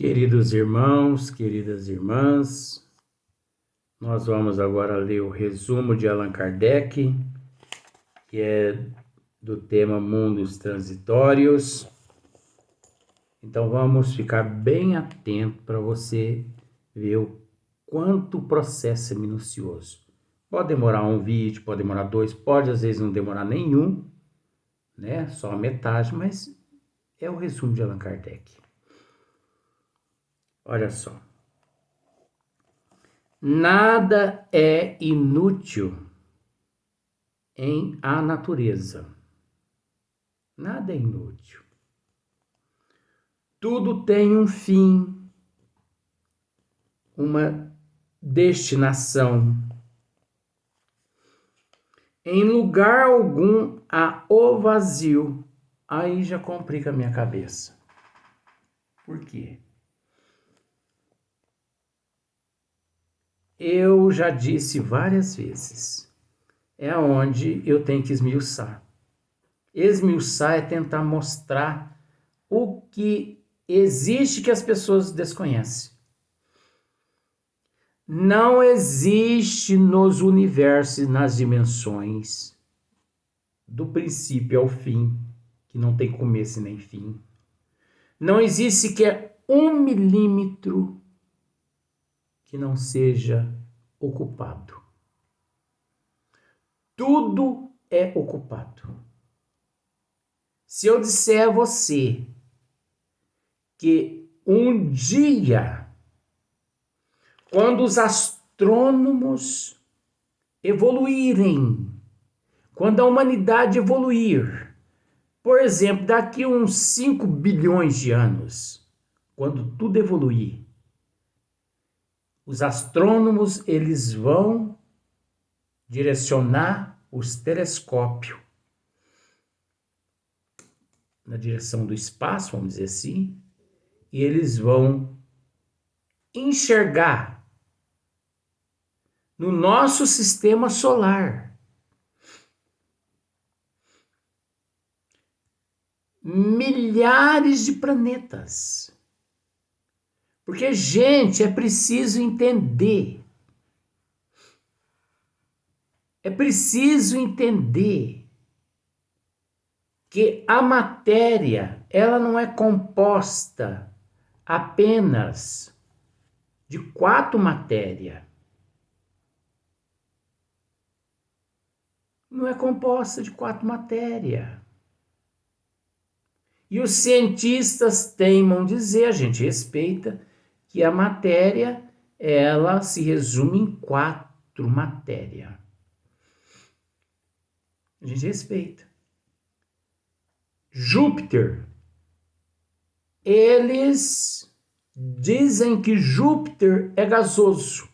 Queridos irmãos, queridas irmãs, nós vamos agora ler o resumo de Allan Kardec, que é do tema Mundos Transitórios. Então vamos ficar bem atento para você ver o quanto o processo é minucioso. Pode demorar um vídeo, pode demorar dois, pode às vezes não demorar nenhum, né? Só a metade, mas é o resumo de Allan Kardec. Olha só. Nada é inútil em a natureza. Nada é inútil. Tudo tem um fim, uma destinação. Em lugar algum há o vazio. Aí já complica a minha cabeça. Por quê? Eu já disse várias vezes, é onde eu tenho que esmiuçar. Esmiuçar é tentar mostrar o que existe que as pessoas desconhecem. Não existe nos universos, nas dimensões, do princípio ao fim, que não tem começo nem fim. Não existe sequer 1 milímetro que não seja ocupado. Tudo é ocupado. Se eu disser a você que um dia, quando os astrônomos evoluírem, quando a humanidade evoluir, por exemplo, daqui uns 5 bilhões de anos, quando tudo evoluir, os astrônomos eles vão direcionar os telescópios na direção do espaço, vamos dizer assim, e eles vão enxergar no nosso sistema solar milhares de planetas. Porque, gente, é preciso entender. É preciso entender que a matéria, ela não é composta apenas de 4 matérias. Não é composta de 4 matérias. E os cientistas teimam dizer, a gente respeita, que a matéria, ela se resume em 4 matérias. A gente respeita. Júpiter, eles dizem que Júpiter é gasoso,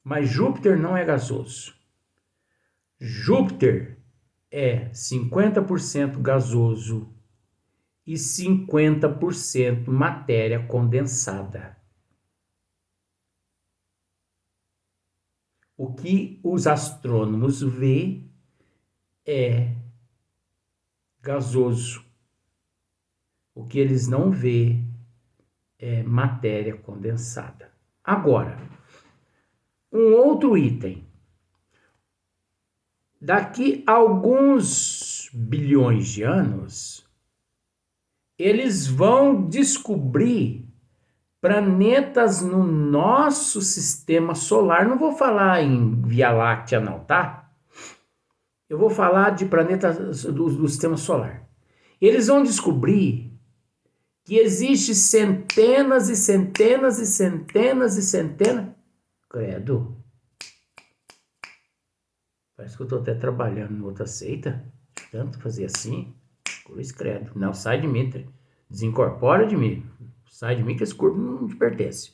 mas Júpiter não é gasoso. Júpiter é 50% gasoso e 50% matéria condensada. O que os astrônomos vê é gasoso. O que eles não vê é matéria condensada. Agora, um outro item. Daqui a alguns bilhões de anos, eles vão descobrir planetas no nosso sistema solar. Não vou falar em Via Láctea não, tá? Eu vou falar de planetas do sistema solar. Eles vão descobrir que existe centenas e centenas e centenas e centenas. Credo. Parece que eu estou até trabalhando em outra seita. Tanto fazer assim. Cruz credo. Não, sai de mim. Desincorpora de mim. Sai de mim que esse corpo não te pertence.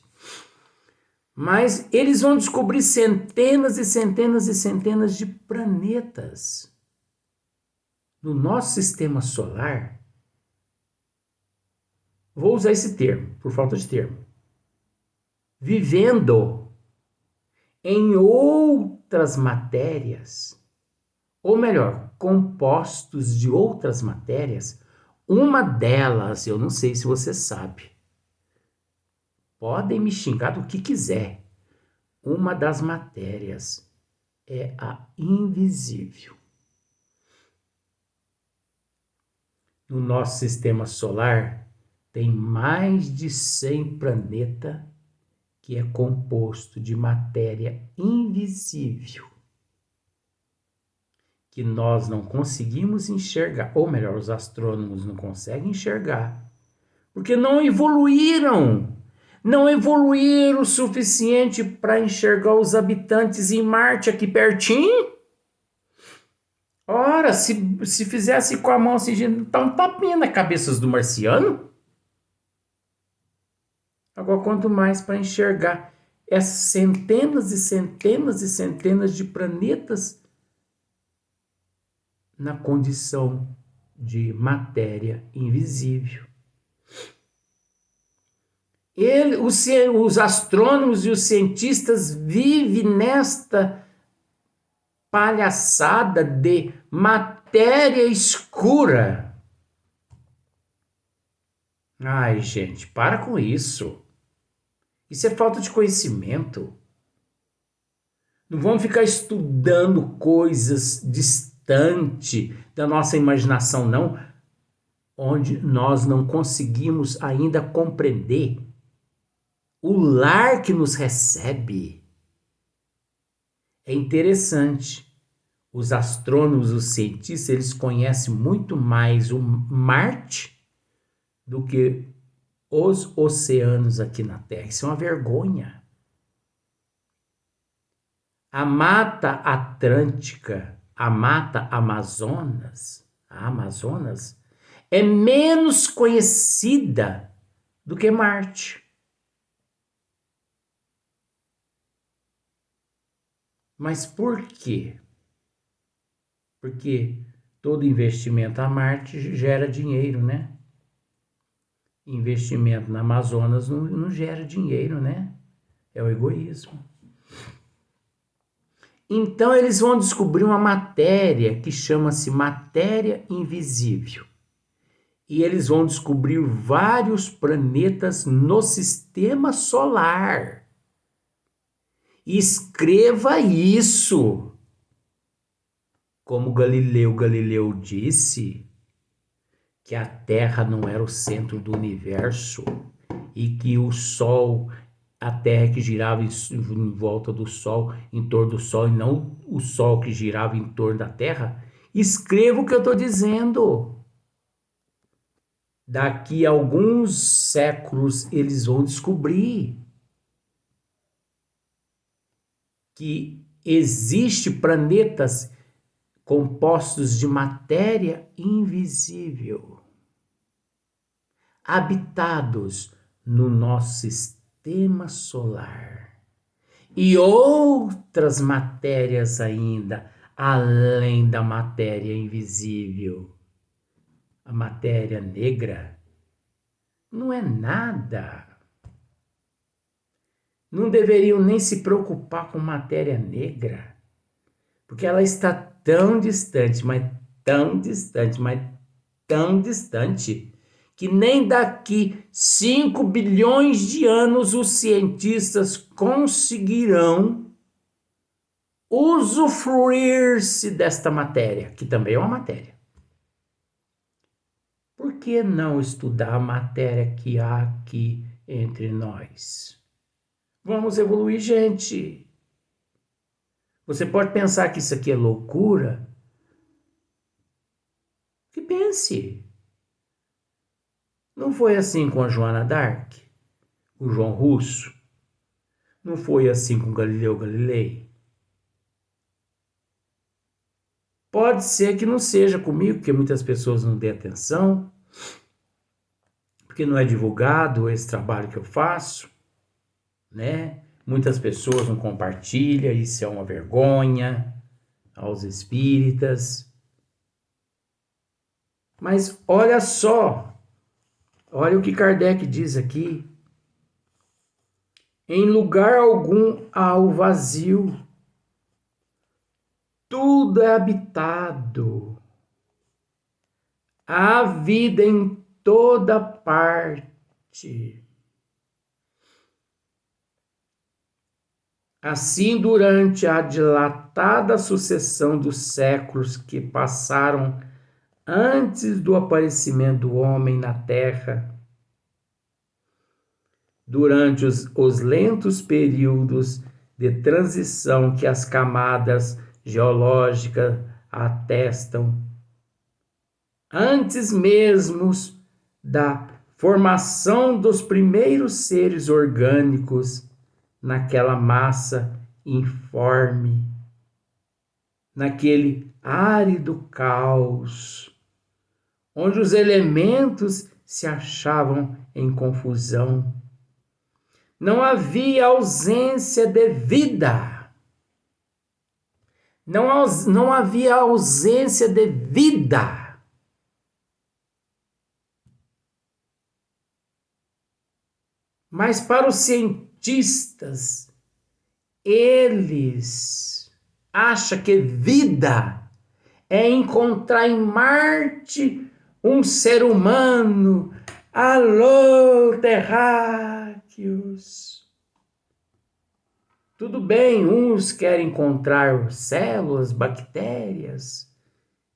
Mas eles vão descobrir centenas e centenas e centenas de planetas no nosso sistema solar. Vou usar esse termo, por falta de termo. Vivendo em outras matérias, ou melhor, compostos de outras matérias. Uma delas, eu não sei se você sabe, Podem me xingar do que quiser. Uma das matérias é a invisível. No nosso sistema solar, tem mais de 100 planetas que é composto de matéria invisível, que nós não conseguimos enxergar, ou melhor, os astrônomos não conseguem enxergar, porque não evoluíram o suficiente para enxergar os habitantes em Marte aqui pertinho. Ora, se fizesse com a mão assim, tá um tapinha na cabeça do marciano. Agora, quanto mais para enxergar essas centenas e centenas e centenas de planetas na condição de matéria invisível. Os astrônomos e os cientistas vivem nesta palhaçada de matéria escura. Ai, gente, para com isso. Isso é falta de conhecimento. Não vamos ficar estudando coisas distantes da nossa imaginação, não, onde nós não conseguimos ainda compreender o lar que nos recebe. É interessante. Os astrônomos, os cientistas, eles conhecem muito mais o Marte do que os oceanos aqui na Terra. Isso é uma vergonha. A Mata Atlântica, a Mata Amazonas, é menos conhecida do que Marte. Mas por quê? Porque todo investimento a Marte gera dinheiro, né? Investimento na Amazonas não gera dinheiro, né? É o egoísmo. Então eles vão descobrir uma matéria que chama-se matéria invisível. E eles vão descobrir vários planetas no sistema solar. Escreva isso. Como Galileu disse, que a Terra não era o centro do universo e que o Sol, a Terra que girava em volta do Sol, em torno do Sol, e não o Sol que girava em torno da Terra. Escreva o que eu estou dizendo. Daqui a alguns séculos eles vão descobrir que existem planetas compostos de matéria invisível, habitados no nosso sistema solar, e outras matérias ainda, além da matéria invisível. A matéria negra não é nada. Não deveriam nem se preocupar com matéria negra, porque ela está tão distante, mas tão distante, mas tão distante, que nem daqui 5 bilhões de anos os cientistas conseguirão usufruir-se desta matéria, que também é uma matéria. Por que não estudar a matéria que há aqui entre nós? Vamos evoluir, gente. Você pode pensar que isso aqui é loucura? Que pense. Não foi assim com a Joana d'Arc, o João Russo? Não foi assim com Galileu Galilei? Pode ser que não seja comigo, porque muitas pessoas não dêem atenção, porque não é divulgado esse trabalho que eu faço, né? Muitas pessoas não compartilham, isso é uma vergonha aos espíritas. Mas olha só, olha o que Kardec diz aqui. Em lugar algum há o vazio, tudo é habitado, há vida em toda parte. Assim, durante a dilatada sucessão dos séculos que passaram antes do aparecimento do homem na Terra, durante os lentos períodos de transição que as camadas geológicas atestam, antes mesmo da formação dos primeiros seres orgânicos naquela massa informe, naquele árido caos, onde os elementos se achavam em confusão. Não havia ausência de vida. Não havia ausência de vida. Mas para os cientistas, eles acham que vida é encontrar em Marte um ser humano. Alô, terráqueos! Tudo bem, uns querem encontrar células, bactérias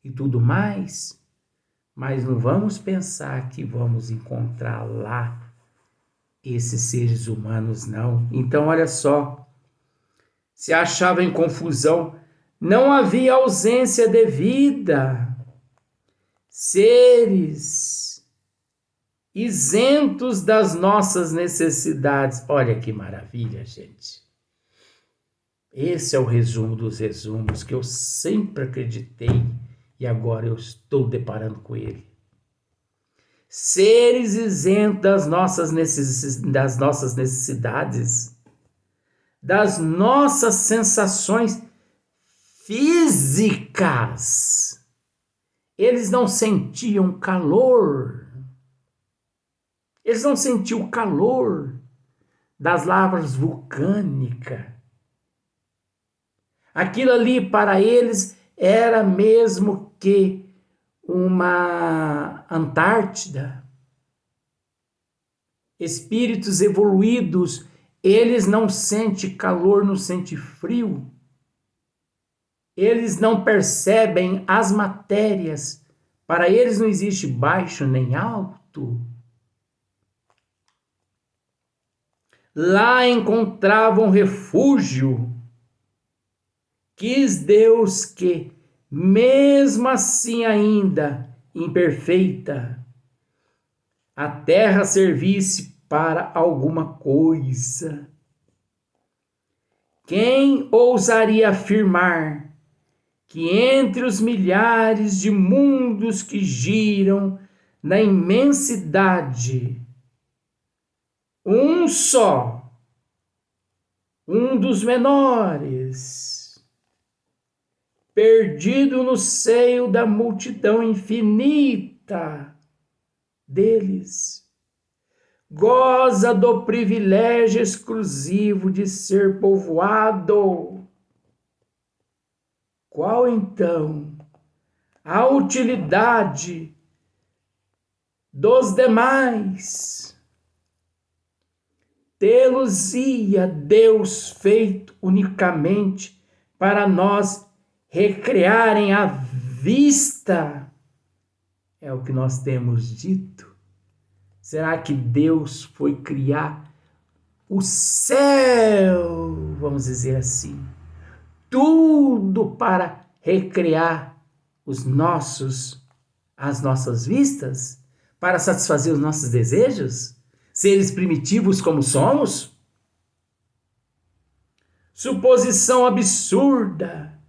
e tudo mais, mas não vamos pensar que vamos encontrar lá esses seres humanos, não. Então, olha só, se achava em confusão, não havia ausência de vida. Seres isentos das nossas necessidades. Olha que maravilha, gente. Esse é o resumo dos resumos que eu sempre acreditei e agora eu estou deparando com ele. Seres isentos das nossas necessidades, das nossas sensações físicas. Eles não sentiam calor. Eles não sentiam o calor das lavas vulcânicas. Aquilo ali para eles era mesmo que uma Antártida. Espíritos evoluídos, eles não sentem calor, não sentem frio. Eles não percebem as matérias. Para eles não existe baixo nem alto. Lá encontravam refúgio. Quis Deus que, mesmo assim ainda imperfeita, a terra servisse para alguma coisa. Quem ousaria afirmar que entre os milhares de mundos que giram na imensidade, um só, um dos menores, perdido no seio da multidão infinita deles, goza do privilégio exclusivo de ser povoado. Qual então a utilidade dos demais? Tê-los-ia Deus feito unicamente para nós recrearem a vista? É o que nós temos dito. Será que Deus foi criar o céu, vamos dizer assim, tudo para recrear as nossas vistas, para satisfazer os nossos desejos, seres primitivos como somos? Suposição absurda,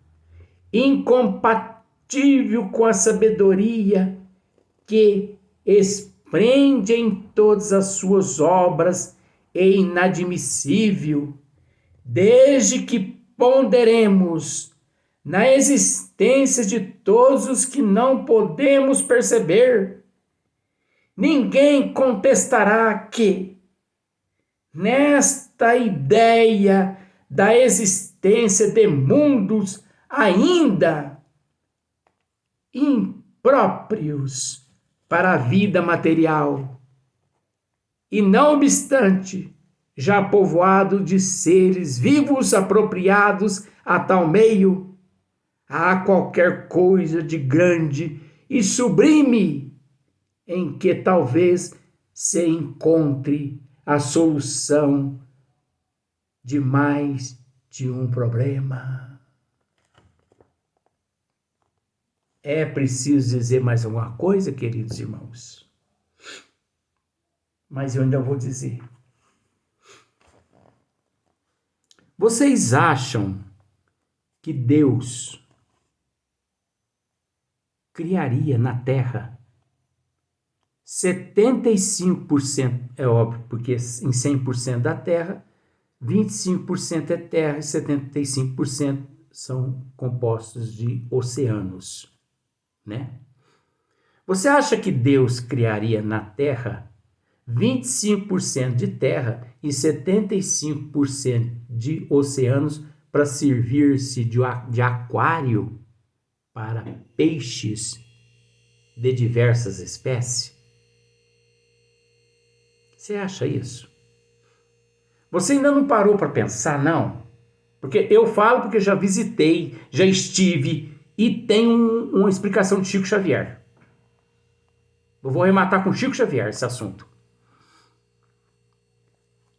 incompatível com a sabedoria que esprende em todas as suas obras e inadmissível, desde que ponderemos na existência de todos os que não podemos perceber. Ninguém contestará que, nesta ideia da existência de mundos ainda impróprios para a vida material, e não obstante, já povoado de seres vivos apropriados a tal meio, há qualquer coisa de grande e sublime em que talvez se encontre a solução de mais de um problema. É preciso dizer mais alguma coisa, queridos irmãos? Mas eu ainda vou dizer. Vocês acham que Deus criaria na Terra 75%, é óbvio, porque em 100% da Terra, 25% é terra e 75% são compostos de oceanos, né? Você acha que Deus criaria na Terra 25% de terra e 75% de oceanos para servir-se de aquário para peixes de diversas espécies? Você acha isso? Você ainda não parou para pensar, não? Porque eu falo porque já visitei, já estive e tem uma explicação de Chico Xavier. Eu vou arrematar com Chico Xavier esse assunto.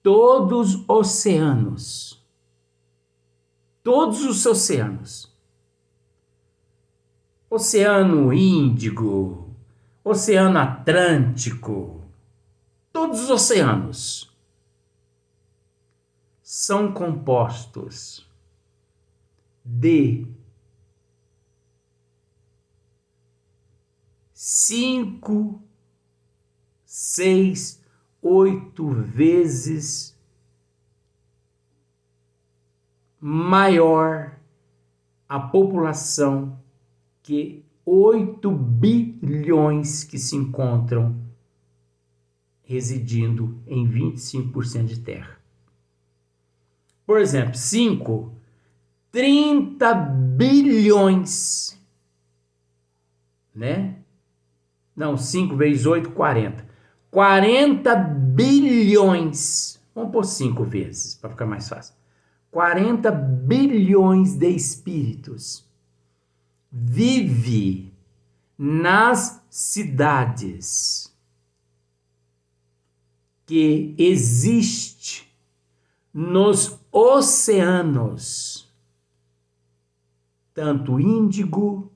Todos os oceanos, Oceano Índico, Oceano Atlântico, todos os oceanos são compostos de 5, 6, 8 vezes maior a população que 8 bilhões que se encontram residindo em 25% de terra. Por exemplo, 5, 30 bilhões, né? Não, 5 vezes 8, 40. 40 bilhões. Vamos pôr 5 vezes, para ficar mais fácil. 40 bilhões de espíritos vive nas cidades que existe nos oceanos, tanto índigo,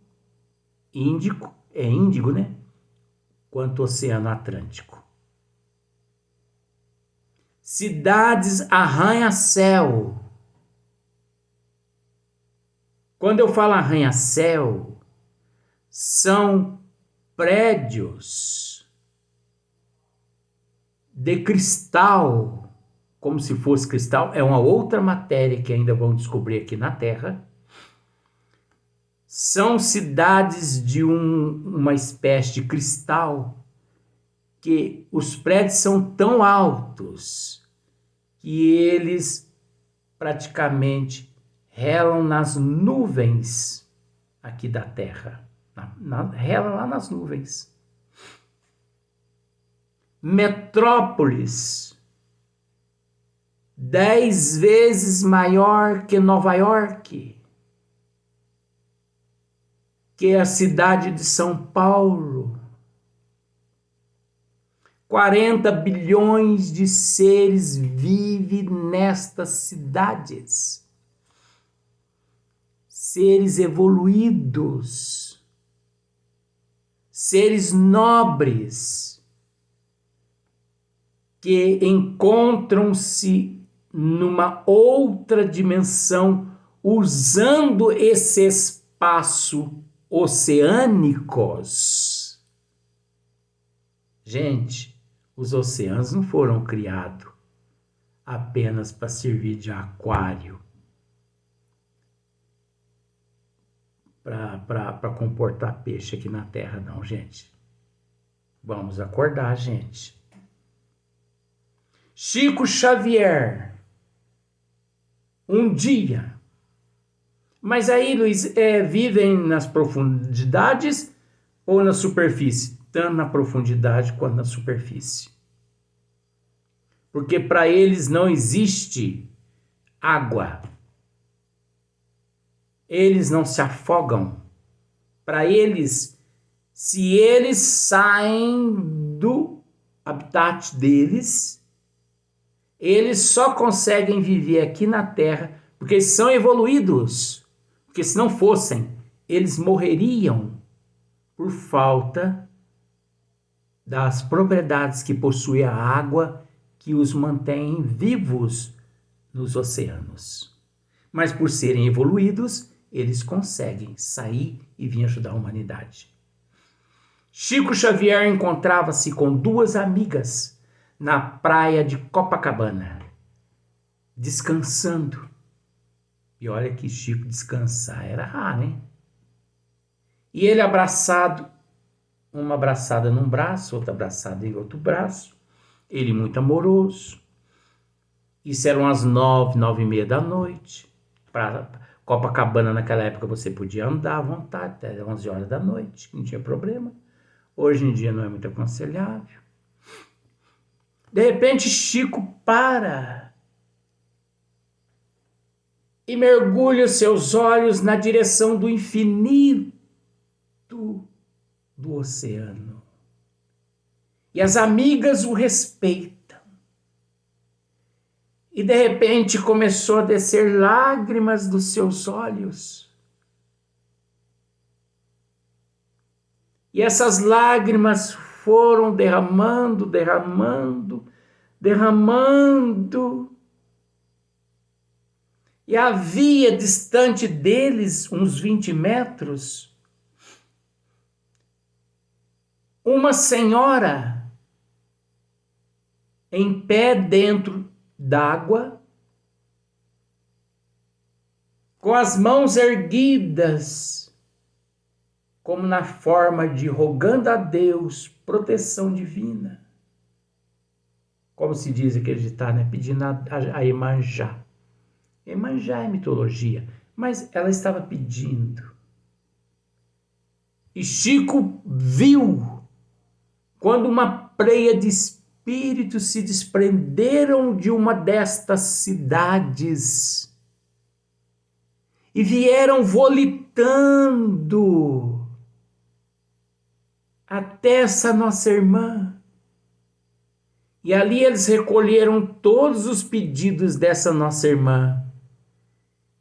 né? Quanto Oceano Atlântico. Cidades arranha-céu. Quando eu falo arranha-céu, são prédios de cristal, como se fosse cristal, é uma outra matéria que ainda vão descobrir aqui na Terra. São cidades de uma espécie de cristal que os prédios são tão altos que eles praticamente relam nas nuvens aqui da Terra. Rela lá nas nuvens. Metrópolis 10 vezes maior que Nova York, que é a cidade de São Paulo. 40 bilhões de seres vivem nestas cidades. Seres evoluídos, seres nobres, que encontram-se numa outra dimensão usando esse espaço oceânicos. Gente, os oceanos não foram criados apenas para servir de aquário, para comportar peixe aqui na Terra, não, gente. Vamos acordar, gente. Chico Xavier, um dia. Mas aí, Luiz, vivem nas profundidades ou na superfície? Tanto na profundidade quanto na superfície. porque para eles não existe água. Eles não se afogam. Para eles, se eles saem do habitat deles, eles só conseguem viver aqui na Terra porque eles são evoluídos. Porque se não fossem, eles morreriam por falta das propriedades que possui a água que os mantém vivos nos oceanos. Mas por serem evoluídos, eles conseguem sair e vir ajudar a humanidade. Chico Xavier encontrava-se com duas amigas na praia de Copacabana, descansando. E olha que Chico descansar era raro, hein? E ele abraçado, uma abraçada num braço, outra abraçada em outro braço, ele muito amoroso. Isso eram as 9, 9h30 da noite. Para Copacabana naquela época você podia andar à vontade, até 11 horas da noite, não tinha problema. Hoje em dia não é muito aconselhável. De repente Chico para e mergulha seus olhos na direção do infinito do oceano. E as amigas o respeitam. E de repente começou a descer lágrimas dos seus olhos. E essas lágrimas foram derramando. E havia distante deles, uns 20 metros, uma senhora em pé dentro d'água, com as mãos erguidas, como na forma de rogando a Deus proteção divina. Como se diz aquele ditado, né? Pedindo a Iemanjá. Iemanjá é mitologia, mas ela estava pedindo. E Chico viu quando uma pleia de espíritos se desprenderam de uma destas cidades e vieram volitando até essa nossa irmã. E ali eles recolheram todos os pedidos dessa nossa irmã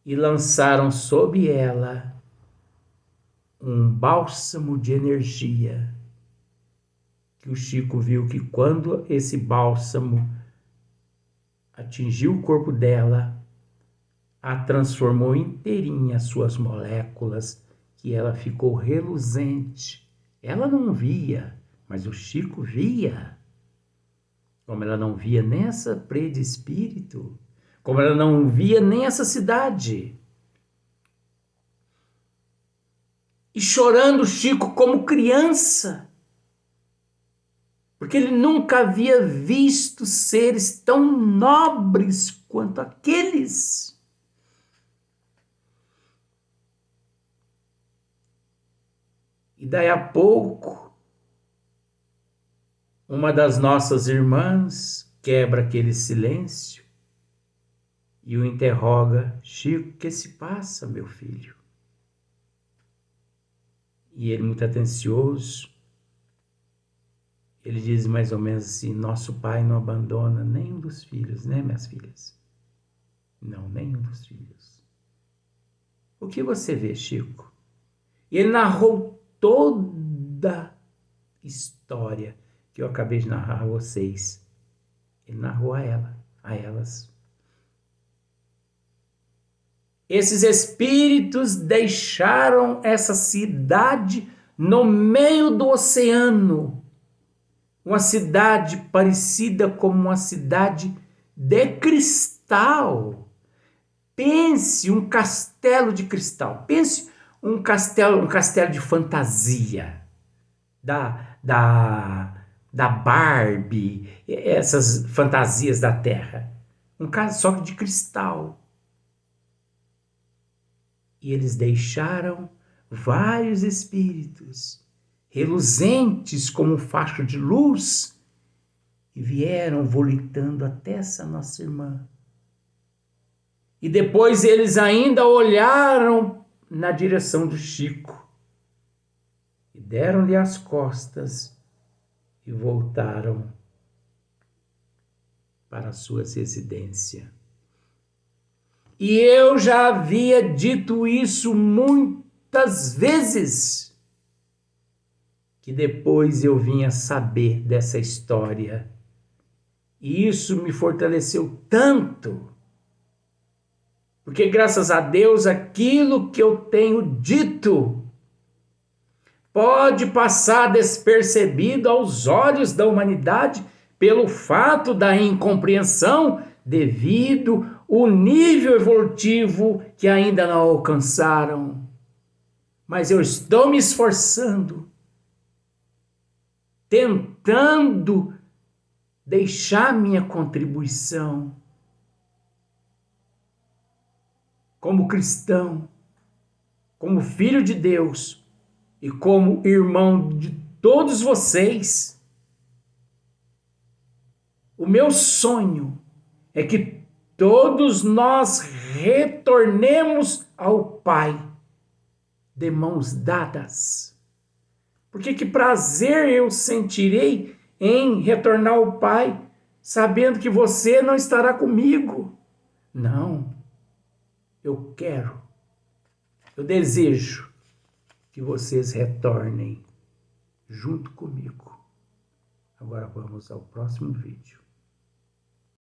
e lançaram sobre ela um bálsamo de energia. Que o Chico viu que quando esse bálsamo atingiu o corpo dela, a transformou inteirinha, suas moléculas, que ela ficou reluzente. Ela não via, mas o Chico via. Como ela não via nem essa pleia de espírito, como ela não via nem essa cidade. E chorando Chico como criança, porque ele nunca havia visto seres tão nobres quanto aqueles. E daí a pouco, uma das nossas irmãs quebra aquele silêncio e o interroga: Chico, o que se passa, meu filho? E ele, muito atencioso, ele diz mais ou menos assim: nosso pai não abandona nenhum dos filhos, né, minhas filhas? Não, nenhum dos filhos. O que você vê, Chico? E ele narrou toda a história que eu acabei de narrar a vocês. Ele narrou a elas. Esses espíritos deixaram essa cidade no meio do oceano. Uma cidade parecida como uma cidade de cristal. Pense um castelo de cristal. Pense um castelo de fantasia. Da Barbie, essas fantasias da Terra. Um caso de cristal. E eles deixaram vários espíritos, reluzentes como um facho de luz, e vieram volitando até essa nossa irmã. E depois eles ainda olharam na direção do Chico e deram-lhe as costas e voltaram para as suas residências. E eu já havia dito isso muitas vezes, que depois eu vinha saber dessa história. E isso me fortaleceu tanto, porque graças a Deus aquilo que eu tenho dito pode passar despercebido aos olhos da humanidade pelo fato da incompreensão devido ao nível evolutivo que ainda não alcançaram. Mas eu estou me esforçando, tentando deixar minha contribuição como cristão, como filho de Deus e como irmão de todos vocês. O meu sonho é que todos nós retornemos ao Pai de mãos dadas. Porque que prazer eu sentirei em retornar ao Pai, sabendo que você não estará comigo. Não, eu quero, eu desejo que vocês retornem junto comigo. Agora vamos ao próximo vídeo.